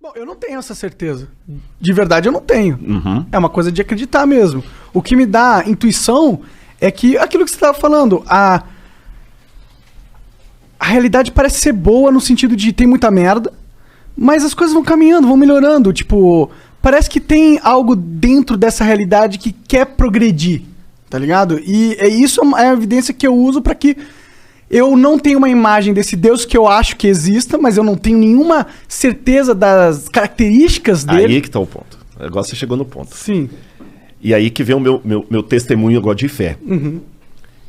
Bom, eu não tenho essa certeza. De verdade, eu não tenho. Uhum. É uma coisa de acreditar mesmo. O que me dá intuição é que aquilo que você estava falando, a realidade parece ser boa no sentido de tem muita merda, mas as coisas vão caminhando, vão melhorando. Tipo, parece que tem algo dentro dessa realidade que quer progredir, tá ligado? E isso é a evidência que eu uso pra que eu não tenho uma imagem desse Deus que eu acho que exista, mas eu não tenho nenhuma certeza das características dele. Aí que tá o ponto. Agora você chegou no ponto. Sim. E aí que vem o meu testemunho agora de fé. Uhum.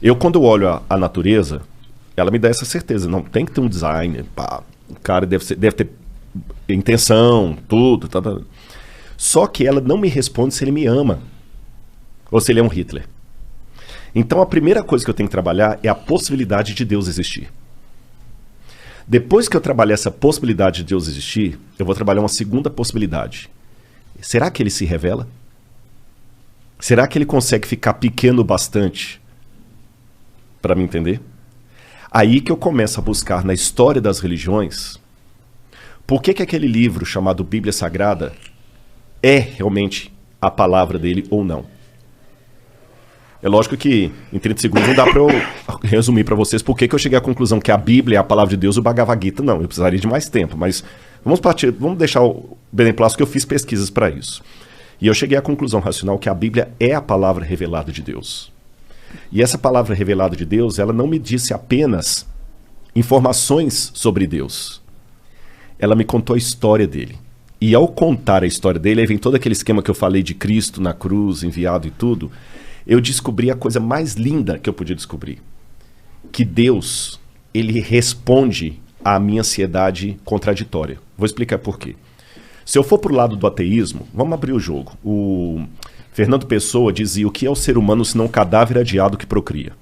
Eu, quando olho a natureza, ela me dá essa certeza. Não, tem que ter um design. Pá, o cara deve ter intenção, tudo. Tá. Só que ela não me responde se ele me ama. Ou se ele é um Hitler. Então a primeira coisa que eu tenho que trabalhar é a possibilidade de Deus existir. Depois que eu trabalhar essa possibilidade de Deus existir, eu vou trabalhar uma segunda possibilidade. Será que ele se revela? Será que ele consegue ficar pequeno bastante para me entender? Aí que eu começo a buscar na história das religiões por que aquele livro chamado Bíblia Sagrada é realmente a palavra dele ou não. É lógico que em 30 segundos não dá para eu resumir para vocês por que eu cheguei à conclusão que a Bíblia é a palavra de Deus e o Bhagavad Gita não. Eu precisaria de mais tempo, mas vamos deixar o beneplácito que eu fiz pesquisas para isso. E eu cheguei à conclusão racional que a Bíblia é a palavra revelada de Deus. E essa palavra revelada de Deus, ela não me disse apenas informações sobre Deus. Ela me contou a história dele. E ao contar a história dele, aí vem todo aquele esquema que eu falei de Cristo na cruz, enviado e tudo, eu descobri a coisa mais linda que eu podia descobrir. Que Deus, ele responde à minha ansiedade contraditória. Vou explicar por quê. Se eu for pro lado do ateísmo, vamos abrir o jogo. O Fernando Pessoa dizia: o que é o ser humano senão um cadáver adiado que procria?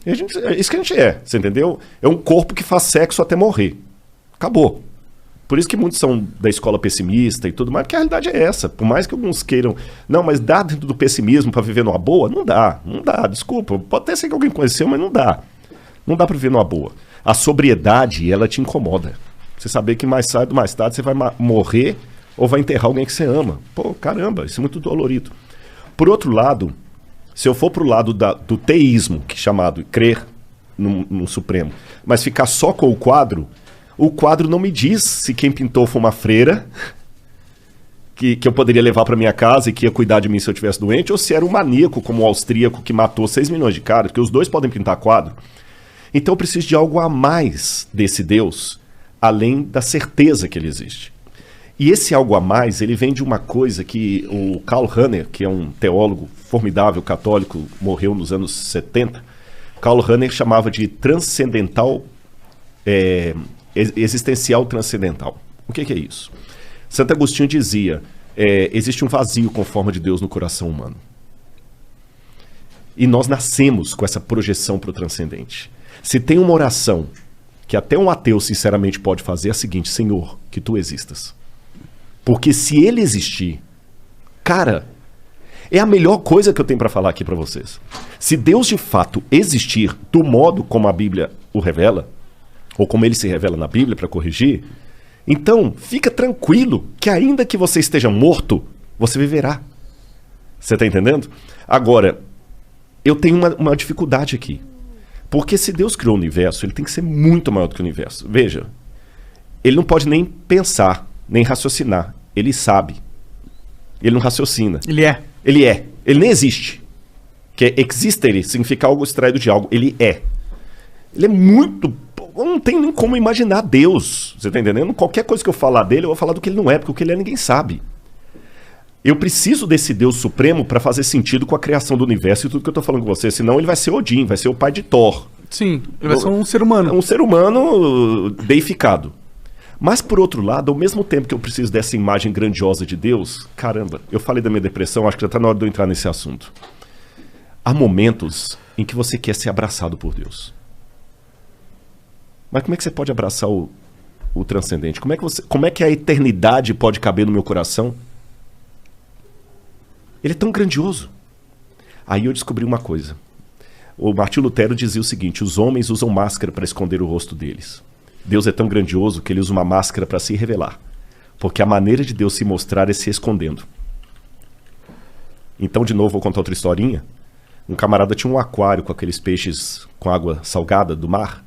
E é isso que a gente é, você entendeu? É um corpo que faz sexo até morrer. Acabou. Por isso que muitos são da escola pessimista e tudo mais, porque a realidade é essa. Por mais que alguns queiram... Não, mas dá dentro do pessimismo para viver numa boa? Não dá, desculpa. Pode até ser que alguém conheceu, mas não dá. Não dá para viver numa boa. A sobriedade, ela te incomoda. Você saber que mais cedo, mais tarde, você vai morrer ou vai enterrar alguém que você ama. Pô, caramba, isso é muito dolorido. Por outro lado, se eu for pro lado do teísmo, que é chamado crer no Supremo, mas ficar só com o quadro não me diz se quem pintou foi uma freira que eu poderia levar para minha casa e que ia cuidar de mim se eu estivesse doente, ou se era um maníaco como o austríaco que matou 6 milhões de caras, porque os dois podem pintar quadro. Então eu preciso de algo a mais desse Deus, além da certeza que ele existe. E esse algo a mais, ele vem de uma coisa que o Karl Rahner, que é um teólogo formidável, católico, morreu nos anos 70, Karl Rahner chamava de transcendental, existencial transcendental. O que é isso? Santo Agostinho dizia, existe um vazio com forma de Deus no coração humano. E nós nascemos com essa projeção para o transcendente. Se tem uma oração que até um ateu sinceramente pode fazer, é a seguinte: Senhor, que tu existas. Porque se ele existir, cara, é a melhor coisa que eu tenho para falar aqui para vocês. Se Deus de fato existir do modo como a Bíblia o revela, ou como ele se revela na Bíblia para corrigir, então fica tranquilo que ainda que você esteja morto, você viverá. Você está entendendo? Agora, eu tenho uma dificuldade aqui. Porque se Deus criou o universo, ele tem que ser muito maior do que o universo. Veja, ele não pode nem pensar, nem raciocinar. Ele sabe. Ele não raciocina. Ele é. Ele é. Ele nem existe. Que existere significa algo extraído de algo. Ele é. Ele é muito... Não tem nem como imaginar Deus. Você tá entendendo? Qualquer coisa que eu falar dele, eu vou falar do que ele não é, porque o que ele é ninguém sabe. Eu preciso desse Deus supremo para fazer sentido com a criação do universo e tudo que eu tô falando com você. Senão ele vai ser Odin, vai ser o pai de Thor. Sim, ele vai ser um ser humano. Um ser humano deificado. Mas, por outro lado, ao mesmo tempo que eu preciso dessa imagem grandiosa de Deus, caramba, eu falei da minha depressão, acho que já tá na hora de eu entrar nesse assunto. Há momentos em que você quer ser abraçado por Deus. Mas como é que você pode abraçar o transcendente? Como é que a eternidade pode caber no meu coração? Ele é tão grandioso. Aí eu descobri uma coisa. O Martinho Lutero dizia o seguinte: os homens usam máscara para esconder o rosto deles. Deus é tão grandioso que ele usa uma máscara para se revelar. Porque a maneira de Deus se mostrar é se escondendo. Então, de novo, vou contar outra historinha. Um camarada tinha um aquário com aqueles peixes com água salgada do mar.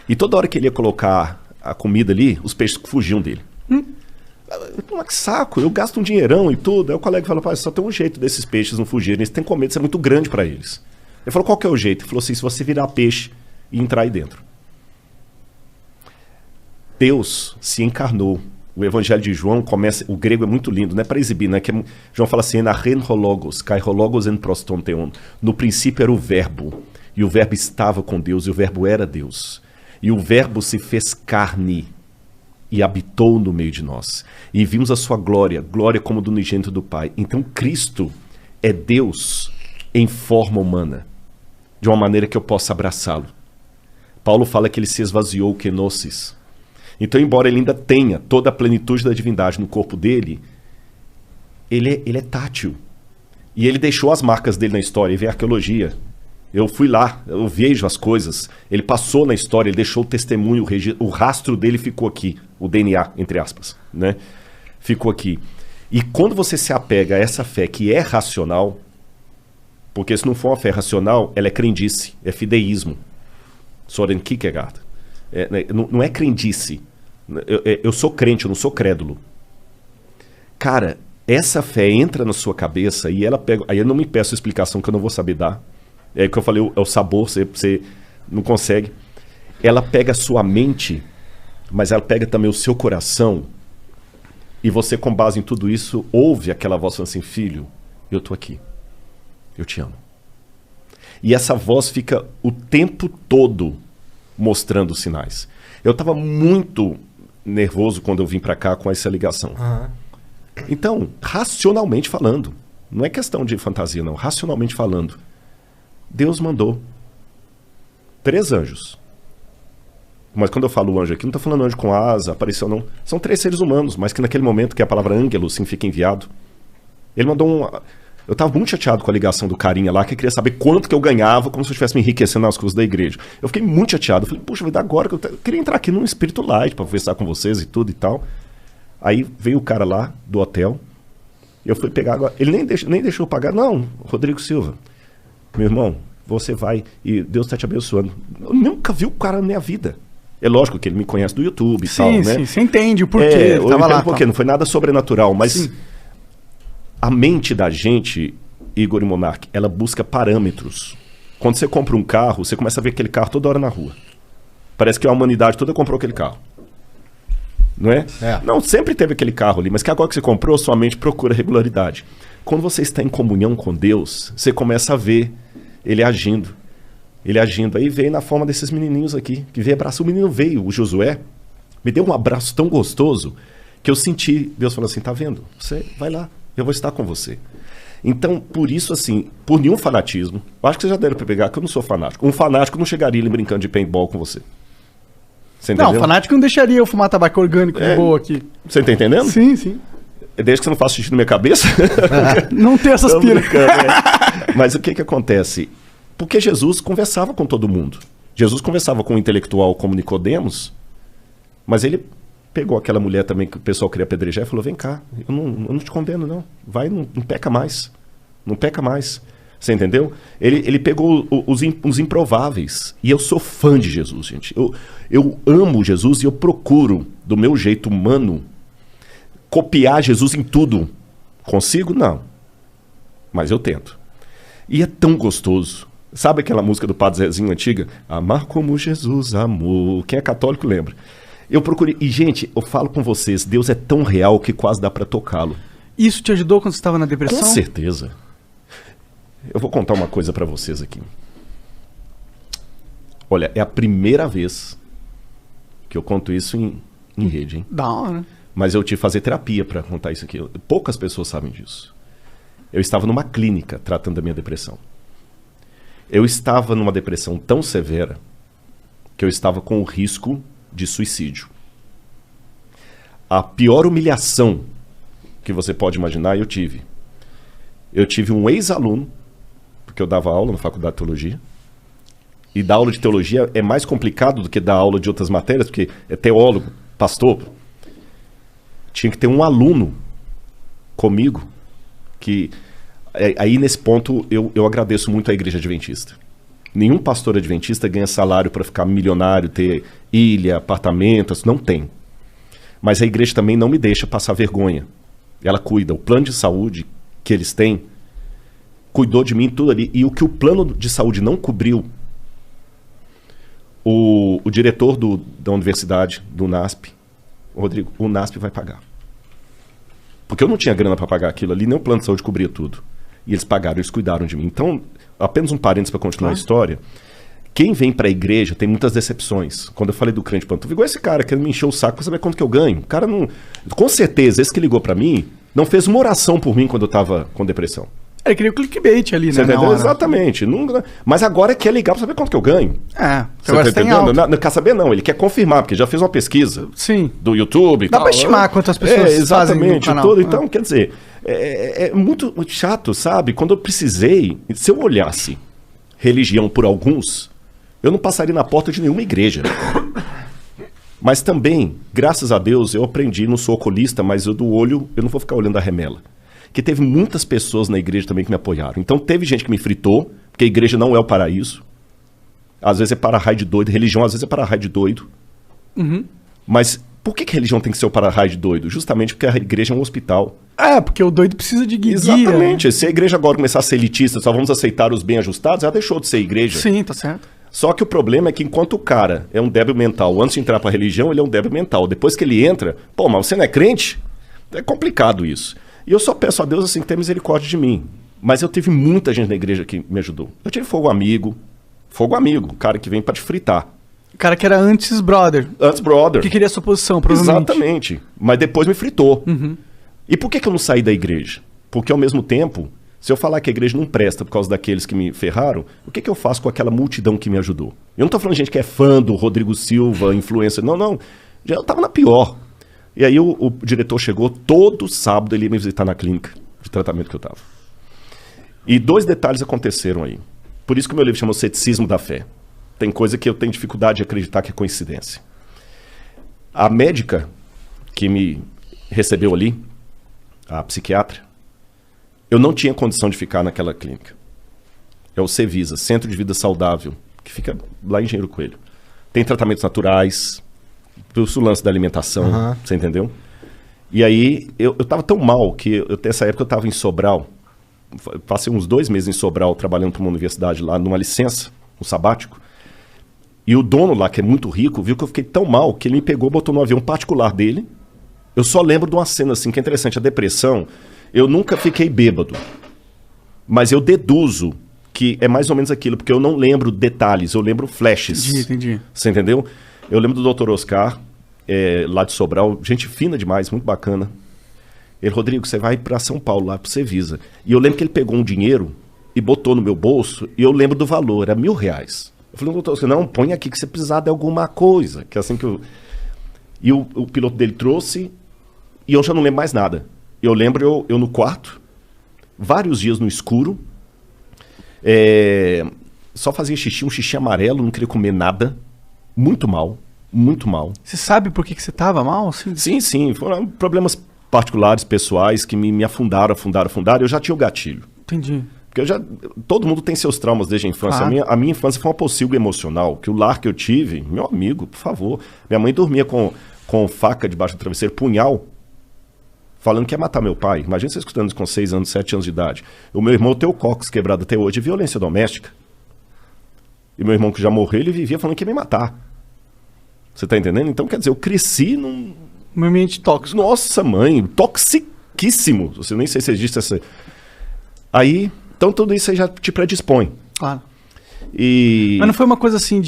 E toda hora que ele ia colocar a comida ali, os peixes fugiam dele. Mas que saco, eu gasto um dinheirão e tudo. Aí o colega falou, pai, só tem um jeito desses peixes não fugirem. Eles têm com medo, isso é muito grande para eles. Ele falou, qual que é o jeito? Ele falou assim, se você virar peixe e entrar aí dentro. Deus se encarnou. O Evangelho de João começa, o grego é muito lindo, não é para exibir, né? João fala assim, kai hologos en proston theon. No princípio era o verbo, e o verbo estava com Deus, e o verbo era Deus. E o verbo se fez carne e habitou no meio de nós. E vimos a sua glória, glória como do unigênito do Pai. Então Cristo é Deus em forma humana, de uma maneira que eu possa abraçá-lo. Paulo fala que ele se esvaziou, kenosis. Então, embora ele ainda tenha toda a plenitude da divindade no corpo dele, ele é tátil. E ele deixou as marcas dele na história, e vem a arqueologia. Eu fui lá, eu vejo as coisas. Ele passou na história, ele deixou o testemunho, o rastro dele ficou aqui. O DNA, entre aspas, né? Ficou aqui. E quando você se apega a essa fé que é racional, porque se não for uma fé racional, ela é crendice, é fideísmo. Soren Kierkegaard. Não é crendice. Eu sou crente, eu não sou crédulo. Cara, essa fé entra na sua cabeça e ela pega... Aí eu não me peço explicação que eu não vou saber dar. É que eu falei, é o sabor, você não consegue. Ela pega a sua mente, mas ela pega também o seu coração. E você, com base em tudo isso, ouve aquela voz falando assim, filho, eu tô aqui. Eu te amo. E essa voz fica o tempo todo mostrando sinais. Eu estava muito nervoso quando eu vim para cá com essa ligação. Então, racionalmente falando, não é questão de fantasia não, racionalmente falando, Deus mandou 3 anjos. Mas quando eu falo anjo aqui, não estou falando anjo com asa, apareceu não. São 3 seres humanos, mas que naquele momento que a palavra ângelo significa enviado, ele mandou um... Eu estava muito chateado com a ligação do carinha lá, que queria saber quanto que eu ganhava, como se eu estivesse me enriquecendo nas coisas da igreja. Eu fiquei muito chateado. Eu falei, puxa, vida, agora que eu queria entrar aqui num espírito light para conversar com vocês e tudo e tal. Aí veio o cara lá do hotel, eu fui pegar agora. Ele nem deixou eu pagar. Não, Rodrigo Silva, meu irmão, você vai e Deus está te abençoando. Eu nunca vi o cara na minha vida. É lógico que ele me conhece do YouTube e tal, né? Sim, você entende o porquê. Eu entendo o porquê, não foi nada sobrenatural, mas... Sim. A mente da gente, Igor e Monark, ela busca parâmetros. Quando você compra um carro, você começa a ver aquele carro toda hora na rua. Parece que a humanidade toda comprou aquele carro. Não é? Não, sempre teve aquele carro ali, mas que agora que você comprou, sua mente procura regularidade. Quando você está em comunhão com Deus, você começa a ver ele agindo. Ele agindo. Aí veio na forma desses menininhos aqui, que veio abraçar. O menino veio, o Josué, me deu um abraço tão gostoso que eu senti, Deus falou assim, tá vendo? Você vai lá. Eu vou estar com você. Então, por isso, assim, por nenhum fanatismo, eu acho que você já deve pegar que eu não sou fanático. Um fanático não chegaria ali brincando de paintball com você. Você entendeu? Não, fanático não deixaria eu fumar tabaco orgânico de boa aqui. Você tá entendendo? Sim, sim. Desde que você não faça xixi na minha cabeça. Não tem essas piras. Mas o que acontece? Porque Jesus conversava com todo mundo. Jesus conversava com um intelectual como Nicodemos, mas ele... pegou aquela mulher também que o pessoal queria apedrejar e falou, vem cá, eu não te condeno não, vai, não peca mais, não peca mais, você entendeu? Ele pegou os improváveis, e eu sou fã de Jesus, gente, eu amo Jesus e eu procuro, do meu jeito humano, copiar Jesus em tudo. Consigo? Não, mas eu tento, e é tão gostoso. Sabe aquela música do Padre Zezinho antiga? Amar como Jesus amou, quem é católico lembra. Eu procurei, e gente, eu falo com vocês, Deus é tão real que quase dá para tocá-lo. Isso te ajudou quando você estava na depressão? Com certeza. Eu vou contar uma coisa para vocês aqui. Olha, é a primeira vez que eu conto isso em rede, hein? Da hora. Mas eu tive que fazer terapia para contar isso aqui. Poucas pessoas sabem disso. Eu estava numa clínica tratando da minha depressão. Eu estava numa depressão tão severa que eu estava com o risco de suicídio. A pior humilhação que você pode imaginar, eu tive. Eu tive um ex-aluno, porque eu dava aula na faculdade de teologia, e dar aula de teologia é mais complicado do que dar aula de outras matérias, porque é teólogo, pastor. tinha que ter um aluno comigo que... Aí, nesse ponto, eu agradeço muito a Igreja Adventista. Nenhum pastor adventista ganha salário para ficar milionário, ter ilha, apartamentos, não tem. Mas a igreja também não me deixa passar vergonha. Ela cuida. O plano de saúde que eles têm cuidou de mim tudo ali. E o que o plano de saúde não cobriu, o diretor da universidade, do NASP, Rodrigo, o NASP vai pagar. Porque eu não tinha grana para pagar aquilo ali, nem o plano de saúde cobria tudo. E eles pagaram, eles cuidaram de mim. Então, apenas um parênteses para continuar a história. Quem vem para a igreja tem muitas decepções. Quando eu falei do crente pantufa, igual esse cara que me encheu o saco para saber quanto que eu ganho. O cara não... Com certeza, esse que ligou para mim, não fez uma oração por mim quando eu tava com depressão. Ele queria o clickbait ali, né? Você entendeu? Exatamente. Não, mas agora quer ligar para saber quanto que eu ganho. Agora você tem alto. Não quer saber não, ele quer confirmar, porque já fez uma pesquisa. Sim. Do YouTube e tal. Dá para estimar quantas pessoas exatamente, fazem no canal. Então, quer dizer, é muito chato, sabe? Quando eu precisei, se eu olhasse religião por alguns, eu não passaria na porta de nenhuma igreja. Mas também, graças a Deus, eu aprendi, não sou oculista, mas eu do olho, eu não vou ficar olhando a remela. Que teve muitas pessoas na igreja também que me apoiaram. Então teve gente que me fritou, porque a igreja não é o paraíso. Às vezes é para-raio de doido, religião às vezes é para-raio de doido. Uhum. Mas por que religião tem que ser o para-raio de doido? Justamente porque a igreja é um hospital. Porque o doido precisa de guia. Exatamente. Se a igreja agora começar a ser elitista, só vamos aceitar os bem ajustados, ela deixou de ser igreja. Sim, tá certo. Só que o problema é que enquanto o cara é um débil mental, antes de entrar para a religião, ele é um débil mental. Depois que ele entra, mas você não é crente? É complicado isso. E eu só peço a Deus assim que tenha misericórdia de mim. Mas eu tive muita gente na igreja que me ajudou. Eu tive fogo amigo, o cara que vem para te fritar. O cara que era antes brother. Antes brother. Que queria a sua posição, provavelmente. Exatamente. Mas depois me fritou. Uhum. E por que eu não saí da igreja? Porque ao mesmo tempo, se eu falar que a igreja não presta por causa daqueles que me ferraram, o que eu faço com aquela multidão que me ajudou? Eu não tô falando de gente que é fã do Rodrigo Silva, influencer. Não. Já eu tava na pior. E aí o diretor chegou, todo sábado ele ia me visitar na clínica de tratamento que eu estava. E 2 detalhes aconteceram aí. Por isso que o meu livro chama O Ceticismo da Fé. Tem coisa que eu tenho dificuldade de acreditar que é coincidência. A médica que me recebeu ali, a psiquiatra, eu não tinha condição de ficar naquela clínica. É o Cevisa, Centro de Vida Saudável, que fica lá em Engenheiro Coelho. Tem tratamentos naturais, o lance da alimentação, você entendeu? E aí, eu tava tão mal que, nessa época eu tava em Sobral, passei uns 2 meses em Sobral, trabalhando para uma universidade lá, numa licença, um sabático, e o dono lá, que é muito rico, viu que eu fiquei tão mal, que ele me pegou, botou no avião particular dele. Eu só lembro de uma cena assim, que é interessante, a depressão, eu nunca fiquei bêbado, mas eu deduzo que é mais ou menos aquilo, porque eu não lembro detalhes, eu lembro flashes. Entendi. Você entendeu? Eu lembro do Dr. Oscar, lá de Sobral, gente fina demais, muito bacana. Ele, Rodrigo, você vai para São Paulo, lá pro Cevisa. E eu lembro que ele pegou um dinheiro e botou no meu bolso, e eu lembro do valor, era R$1.000. Eu falei, doutor Oscar, não, põe aqui que você precisar de alguma coisa. Que é assim que eu... E o piloto dele trouxe, e eu já não lembro mais nada. Eu lembro eu no quarto, vários dias no escuro, só fazia xixi, um xixi amarelo, não queria comer nada. Muito mal, muito mal. Você sabe por que você tava mal? Assim? Sim. Foram problemas particulares, pessoais, que me afundaram. Eu já tinha o gatilho. Entendi. Porque todo mundo tem seus traumas desde a infância. Claro. A minha infância foi uma pocilga emocional. Que o lar que eu tive, meu amigo, por favor. Minha mãe dormia com faca debaixo do travesseiro, punhal, falando que ia matar meu pai. Imagina você escutando isso com 6 anos, 7 anos de idade. O meu irmão tem o cóccix quebrado até hoje, violência doméstica. E meu irmão que já morreu, ele vivia falando que ia me matar. Você tá entendendo? Então, quer dizer, eu cresci num... Um ambiente tóxico. Nossa, mãe, toxiquíssimo. Você nem sei se existe essa... Aí, então tudo isso aí já te predispõe. Claro. Mas não foi uma coisa assim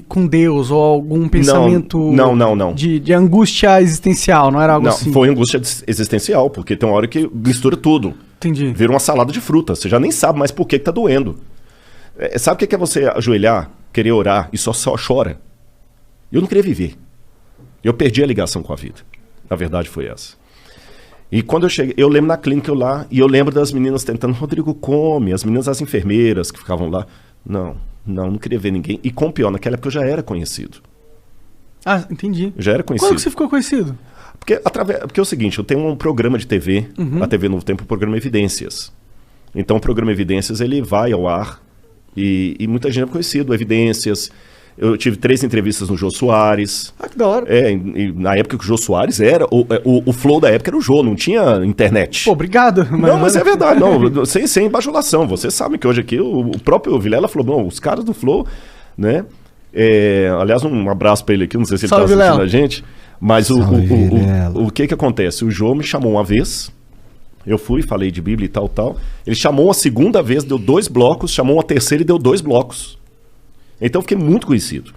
com Deus ou algum pensamento... Não. De angústia existencial, não era algo assim? Não, foi angústia existencial, porque tem uma hora que mistura tudo. Entendi. Vira uma salada de fruta. Você já nem sabe mais por que tá doendo. Sabe o que é você ajoelhar, querer orar e só chora? Eu não queria viver. Eu perdi a ligação com a vida. A verdade foi essa. E quando eu cheguei, eu lembro na clínica lá, e eu lembro das meninas tentando, Rodrigo, come, as meninas, as enfermeiras que ficavam lá. Não queria ver ninguém. E com o pior, naquela época eu já era conhecido. Ah, entendi. Eu já era conhecido. Quando que você ficou conhecido? Porque é o seguinte, eu tenho um programa de TV, a TV Novo Tempo, o programa Evidências. Então o programa Evidências, ele vai ao ar e muita gente é conhecido, Evidências. Eu tive 3 entrevistas no Jô Soares. Ah, que da hora. E na época que o Jô Soares era... O flow da época era o Jô, não tinha internet. Pô, obrigado. Mas é verdade, não, sem bajulação. Vocês sabem que hoje aqui o próprio Vilela falou, bom, os caras do flow, né? Aliás, um abraço pra ele aqui, não sei se ele Salve, tá assistindo Vilela. a gente. Mas Salve, o que acontece? O Jô me chamou uma vez, eu fui, falei de Bíblia e tal. Ele chamou uma segunda vez, deu 2 blocos, chamou uma terceira e deu 2 blocos. Então eu fiquei muito conhecido.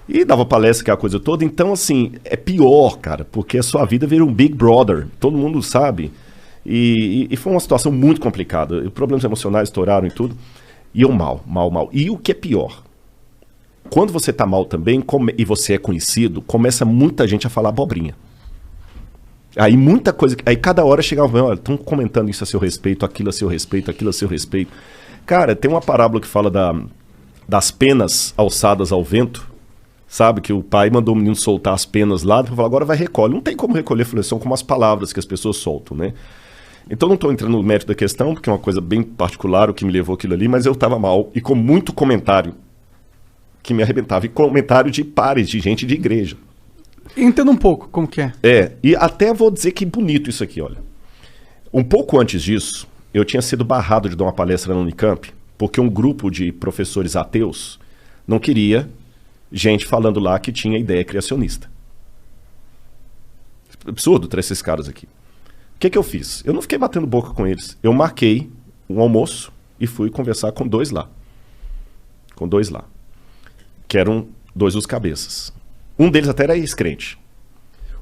E dava palestra, que é a coisa toda. Então, assim, é pior, cara, porque a sua vida vira um Big Brother. Todo mundo sabe. E foi uma situação muito complicada. Problemas emocionais estouraram e tudo. E eu mal. E o que é pior? Quando você tá mal também, e você é conhecido, começa muita gente a falar abobrinha. Aí muita coisa... Aí cada hora chegava, olha, estão comentando isso a seu respeito, aquilo a seu respeito, aquilo a seu respeito. Cara, tem uma parábola que fala das penas alçadas ao vento, sabe? Que o pai mandou o menino soltar as penas lá, e falou, agora vai recolhe. Não tem como recolher, são como as palavras que as pessoas soltam, né? Então não estou entrando no mérito da questão, porque é uma coisa bem particular o que me levou aquilo ali, mas eu estava mal e com muito comentário que me arrebentava. E comentário de pares, de gente de igreja. Entenda um pouco como que é. E até vou dizer que bonito isso aqui, olha. Um pouco antes disso, eu tinha sido barrado de dar uma palestra na Unicamp, porque um grupo de professores ateus não queria gente falando lá que tinha ideia criacionista. Absurdo trazer esses caras aqui. O que eu fiz? Eu não fiquei batendo boca com eles. Eu marquei um almoço e fui conversar com 2 lá. Que eram 2 dos cabeças. Um deles até era ex-crente.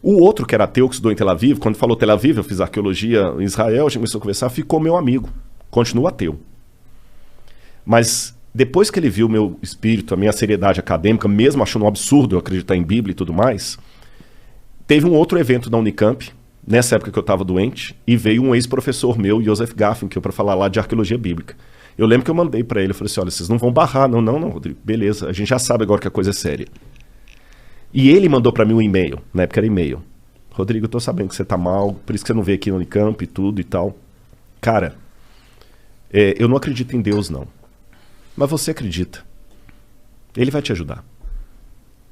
O outro, que era ateu, que estudou em Tel Aviv, quando falou Tel Aviv, eu fiz arqueologia em Israel, a gente começou a conversar, ficou meu amigo. Continua ateu. Mas depois que ele viu o meu espírito, a minha seriedade acadêmica, mesmo achando um absurdo eu acreditar em Bíblia e tudo mais, teve um outro evento na Unicamp, nessa época que eu estava doente, e veio um ex-professor meu, Joseph Gaffin, que eu para falar lá de arqueologia bíblica. Eu lembro que eu mandei para ele, eu falei assim, olha, vocês não vão barrar, não, Rodrigo, beleza, a gente já sabe agora que a coisa é séria. E ele mandou para mim um e-mail, na época era e-mail. Rodrigo, eu tô sabendo que você tá mal, por isso que você não veio aqui no Unicamp e tudo e tal. Cara, eu não acredito em Deus, não. Mas você acredita. Ele vai te ajudar.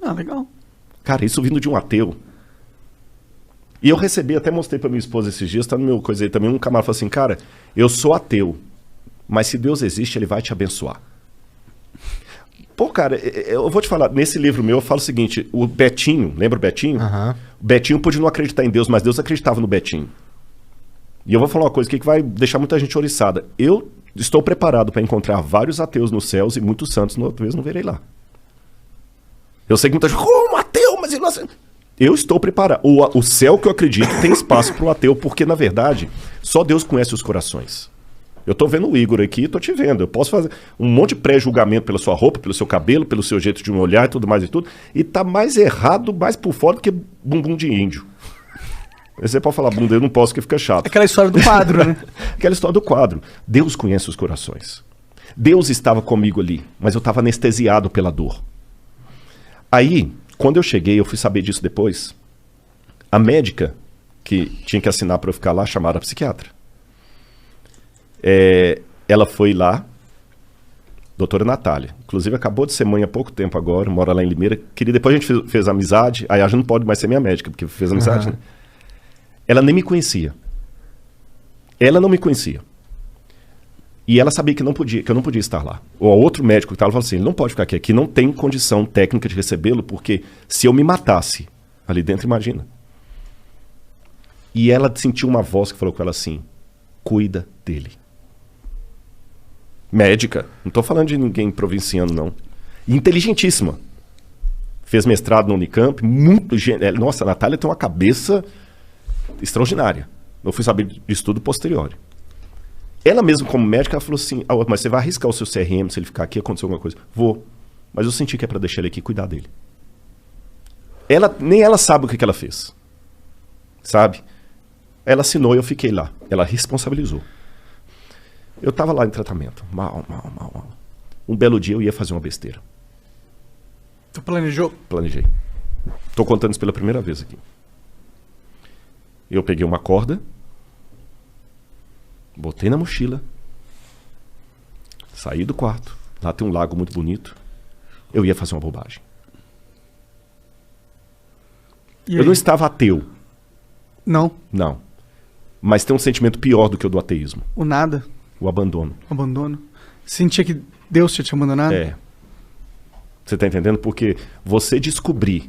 Ah, legal. Cara, isso vindo de um ateu. E eu recebi, até mostrei pra minha esposa esses dias, tá no meu coisa aí também, um camarada falou assim, cara, eu sou ateu, mas se Deus existe, ele vai te abençoar. Pô, cara, eu vou te falar, nesse livro meu eu falo o seguinte, o Betinho, lembra o Betinho? Aham. O Betinho podia não acreditar em Deus, mas Deus acreditava no Betinho. E eu vou falar uma coisa aqui que vai deixar muita gente oriçada. Eu estou preparado para encontrar vários ateus nos céus e muitos santos, talvez não verei lá. Eu sei que muita gente, como ateu, mas ele não... Eu estou preparado. O céu que eu acredito tem espaço para o ateu, porque, na verdade, só Deus conhece os corações. Eu tô vendo o Igor aqui, tô te vendo. Eu posso fazer um monte de pré-julgamento pela sua roupa, pelo seu cabelo, pelo seu jeito de me olhar e tudo mais e tudo. E tá mais errado, mais por fora do que bumbum de índio. Você pode falar bunda, eu não posso, que fica chato. Aquela história do quadro, né? Aquela história do quadro. Deus conhece os corações. Deus estava comigo ali, mas eu estava anestesiado pela dor. Aí, quando eu cheguei, eu fui saber disso depois. A médica que tinha que assinar para eu ficar lá, chamaram a psiquiatra. Ela foi lá, doutora Natália. Inclusive acabou de ser mãe há pouco tempo agora, mora lá em Limeira. Depois a gente fez amizade. Aí a gente não pode mais ser minha médica, porque fez amizade, né? Ela nem me conhecia. Ela não me conhecia. E ela sabia que eu não podia estar lá. O outro médico que estava falou assim, ele não pode ficar aqui não tem condição técnica de recebê-lo, porque se eu me matasse ali dentro, imagina. E ela sentiu uma voz que falou com ela assim, cuida dele. Médica, não estou falando de ninguém provinciano, não. Inteligentíssima. Fez mestrado no Unicamp, muito... Nossa, a Natália tem uma cabeça extraordinária. Eu fui saber disso tudo posterior. Ela mesma, como médica, ela falou assim, mas você vai arriscar o seu CRM se ele ficar aqui, acontecer alguma coisa? Vou. Mas eu senti que é para deixar ele aqui e cuidar dele. Nem ela sabe o que ela fez. Sabe? Ela assinou e eu fiquei lá. Ela responsabilizou. Eu estava lá em tratamento. Mal. Um belo dia eu ia fazer uma besteira. Tu planejou? Planejei. Estou contando isso pela primeira vez aqui. Eu peguei uma corda, botei na mochila, saí do quarto. Lá tem um lago muito bonito. Eu ia fazer uma bobagem. Eu não estava ateu. Não. Não. Mas tem um sentimento pior do que o do ateísmo. O nada. O abandono. O abandono. Sentia que Deus tinha te abandonado? É. Você tá entendendo? Porque você descobrir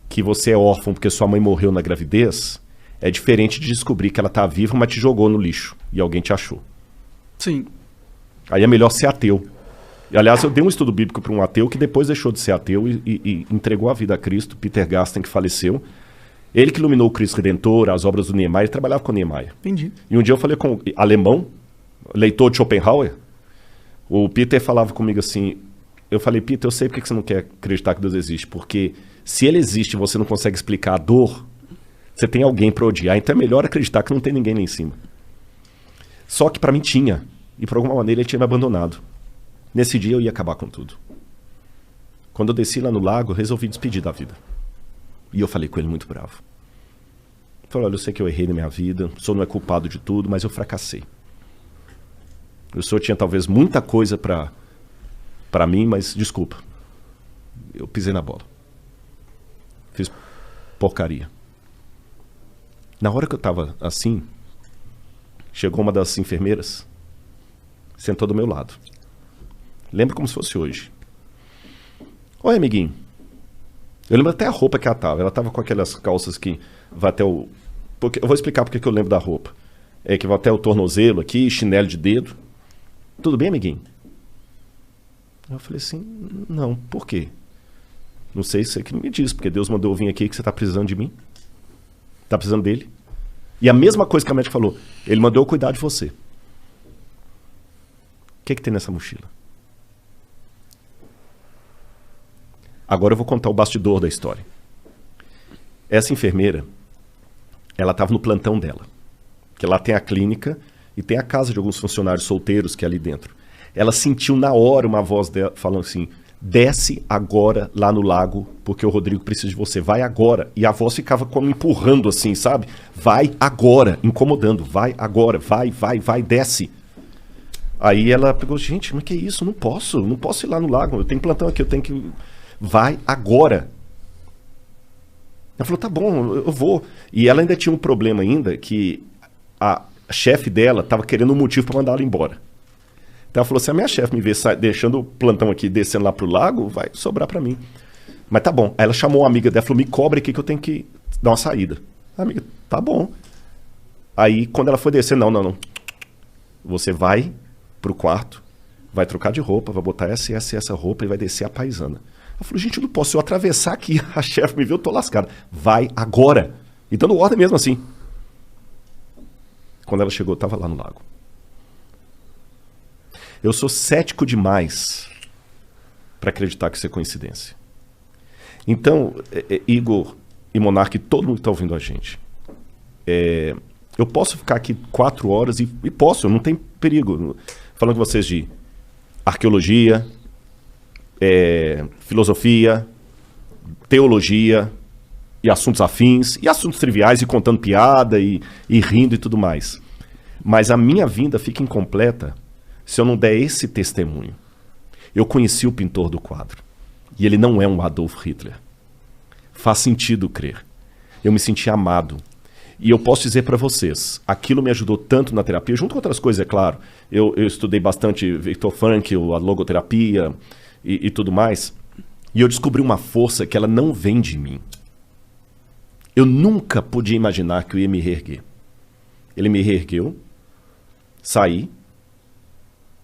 que você é órfão porque sua mãe morreu na gravidez é diferente de descobrir que ela tá viva, mas te jogou no lixo e alguém te achou. Sim. Aí é melhor ser ateu. E, aliás, eu dei um estudo bíblico para um ateu que depois deixou de ser ateu e entregou a vida a Cristo, Peter Gasten, que faleceu. Ele que iluminou o Cristo Redentor, as obras do Niemeyer, ele trabalhava com o Niemeyer. Entendi. E um dia eu falei com um alemão, leitor de Schopenhauer, o Peter falava comigo assim, eu falei, Peter, eu sei porque você não quer acreditar que Deus existe, porque se ele existe e você não consegue explicar a dor, você tem alguém para odiar, então é melhor acreditar que não tem ninguém lá em cima. Só que para mim tinha, e por alguma maneira ele tinha me abandonado. Nesse dia eu ia acabar com tudo. Quando eu desci lá no lago, eu resolvi despedir da vida. E eu falei com ele muito bravo. Falei, olha, eu sei que eu errei na minha vida, o senhor não é culpado de tudo, mas eu fracassei. O senhor tinha talvez muita coisa para mim, mas desculpa. Eu pisei na bola. Fiz porcaria. Na hora que eu estava assim, chegou uma das enfermeiras, sentou do meu lado. Lembro como se fosse hoje. Oi, amiguinho. Eu lembro até a roupa que ela tava. Ela tava com aquelas calças que vai até o... Eu vou explicar porque que eu lembro da roupa. É que vai até o tornozelo aqui, chinelo de dedo. Tudo bem, amiguinho? Eu falei assim, não, por quê? Não sei se você que me diz, porque Deus mandou eu vir aqui que você tá precisando de mim. Tá precisando dele. E a mesma coisa que a médica falou. Ele mandou eu cuidar de você. O que tem nessa mochila? Agora eu vou contar o bastidor da história. Essa enfermeira, ela estava no plantão dela. Que lá tem a clínica e tem a casa de alguns funcionários solteiros que é ali dentro. Ela sentiu na hora uma voz dela falando assim, desce agora lá no lago, porque o Rodrigo precisa de você, vai agora. E a voz ficava como empurrando assim, sabe? Vai agora, incomodando, vai agora, vai, desce. Aí ela pegou, gente, mas que isso? Não posso ir lá no lago, eu tenho plantão aqui, eu tenho que... Vai agora. Ela falou, tá bom, eu vou. E ela ainda tinha um problema ainda, que a chefe dela estava querendo um motivo para mandar ela embora. Então ela falou, se a minha chefe me ver deixando o plantão aqui, descendo lá pro lago, vai sobrar para mim. Mas tá bom. Aí ela chamou uma amiga dela, falou, me cobre aqui que eu tenho que dar uma saída. A amiga, tá bom. Aí quando ela foi descer, não. Você vai pro quarto, vai trocar de roupa, vai botar essa roupa e vai descer a paisana. Eu falei, gente, eu não posso, se eu atravessar aqui, a chefe me viu, eu tô lascado. Vai agora. E dando ordem mesmo assim. Quando ela chegou, eu tava lá no lago. Eu sou cético demais para acreditar que isso é coincidência. Então, Igor e Monark, todo mundo que tá ouvindo a gente, eu posso ficar aqui 4 horas e posso, não tem perigo. Falando com vocês de arqueologia, filosofia, teologia e assuntos afins, e assuntos triviais, e contando piada, e rindo e tudo mais. Mas a minha vinda fica incompleta se eu não der esse testemunho. Eu conheci o pintor do quadro, e ele não é um Adolf Hitler. Faz sentido crer. Eu me senti amado. E eu posso dizer para vocês, aquilo me ajudou tanto na terapia, junto com outras coisas, é claro. Eu estudei bastante Viktor Frankl, a logoterapia, e tudo mais, e eu descobri uma força que ela não vem de mim. Eu nunca podia imaginar que eu ia me reerguer. Ele me reergueu, saí,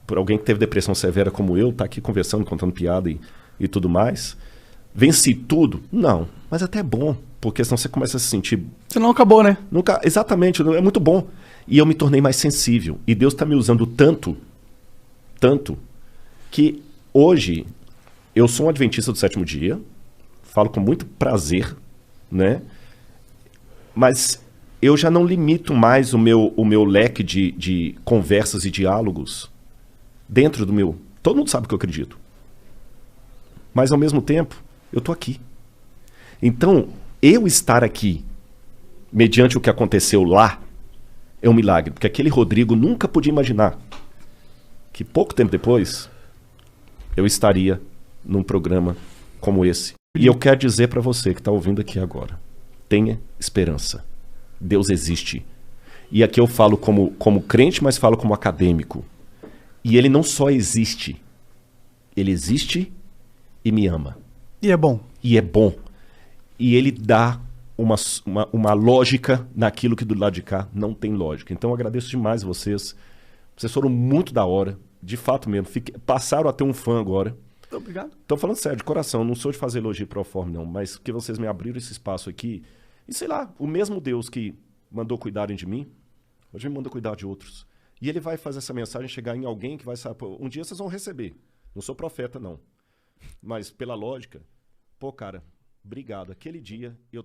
por alguém que teve depressão severa como eu, tá aqui conversando, contando piada e tudo mais. Venci tudo? Não, mas até é bom, porque senão você começa a se sentir... Você não acabou, né? Nunca, exatamente, é muito bom. E eu me tornei mais sensível, e Deus está me usando tanto, que... Hoje, eu sou um adventista do 7º dia, falo com muito prazer, né? Mas eu já não limito mais o meu leque de conversas e diálogos dentro do meu... Todo mundo sabe que eu acredito. Mas, ao mesmo tempo, eu tô aqui. Então, eu estar aqui, mediante o que aconteceu lá, é um milagre. Porque aquele Rodrigo nunca podia imaginar que pouco tempo depois eu estaria num programa como esse. E eu quero dizer para você que está ouvindo aqui agora, tenha esperança. Deus existe. E aqui eu falo como crente, mas falo como acadêmico. E ele não só existe, ele existe e me ama. E é bom. E é bom. E ele dá uma lógica naquilo que do lado de cá não tem lógica. Então eu agradeço demais vocês. Vocês foram muito da hora. De fato mesmo. Passaram a ter um fã agora. Obrigado. Tô falando sério, de coração. Não sou de fazer elogio pro forma, não. Mas que vocês me abriram esse espaço aqui. E sei lá, o mesmo Deus que mandou cuidarem de mim, hoje me manda cuidar de outros. E ele vai fazer essa mensagem chegar em alguém que vai saber. Um dia vocês vão receber. Não sou profeta, não. Mas pela lógica, pô, cara, obrigado. Aquele dia eu